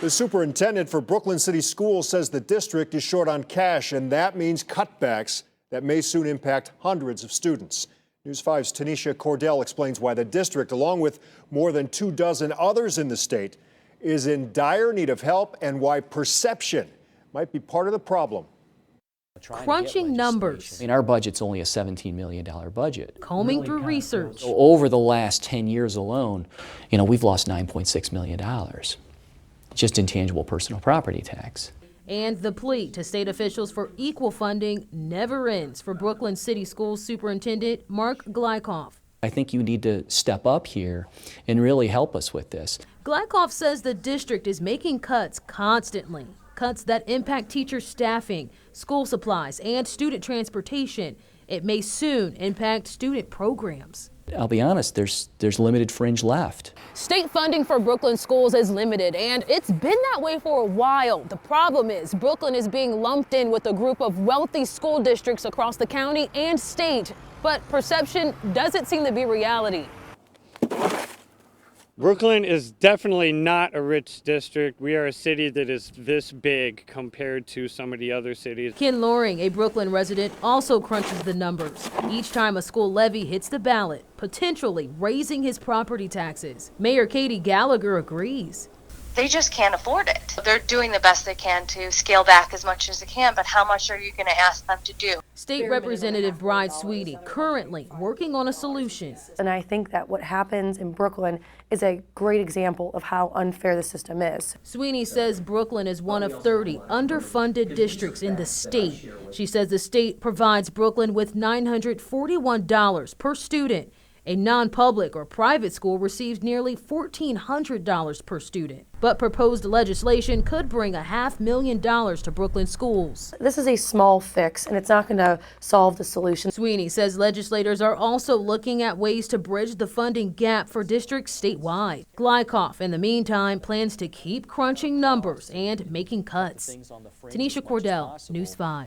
The superintendent for Brooklyn City Schools says the district is short on cash, and that means cutbacks that may soon impact hundreds of students. News 5's Tanisha Cordell explains why the district, along with more than 24 others in the state, is in dire need of help and why perception might be part of the problem. Crunching numbers. I mean, our budget's only a $17 million budget. Combing through research. So over the last 10 years alone, we've lost $9.6 million. Just intangible personal property tax. And the plea to state officials for equal funding never ends for Brooklyn City Schools Superintendent Mark Glykoff. I think you need to step up here and really help us with this. Glykoff says the district is making cuts constantly. Cuts that impact teacher staffing, school supplies, and student transportation. It may soon impact student programs. I'll be honest, there's limited fringe left. State funding for Brooklyn schools is limited, and it's been that way for a while. The problem is Brooklyn is being lumped in with a group of wealthy school districts across the county and state. But perception doesn't seem to be reality. Brooklyn is definitely not a rich district. We are a city that is this big compared to some of the other cities. Ken Loring, a Brooklyn resident, also crunches the numbers. Each time a school levy hits the ballot, potentially raising his property taxes. Mayor Katie Gallagher agrees. They just can't afford it. They're doing the best they can to scale back as much as they can, but how much are you going to ask them to do? State Representative Bride Sweetie currently working on a solution. And I think that what happens in Brooklyn is a great example of how unfair the system is. Sweeney says Brooklyn is one of 30 underfunded districts in the state. She says the state provides Brooklyn with $941 per student. A non-public or private school receives nearly $1,400 per student. But proposed legislation could bring $500,000 to Brooklyn schools. This is a small fix, and it's not going to solve the solution. Sweeney says legislators are also looking at ways to bridge the funding gap for districts statewide. Glykoff, in the meantime, plans to keep crunching numbers and making cuts. Tanisha Cordell, News 5.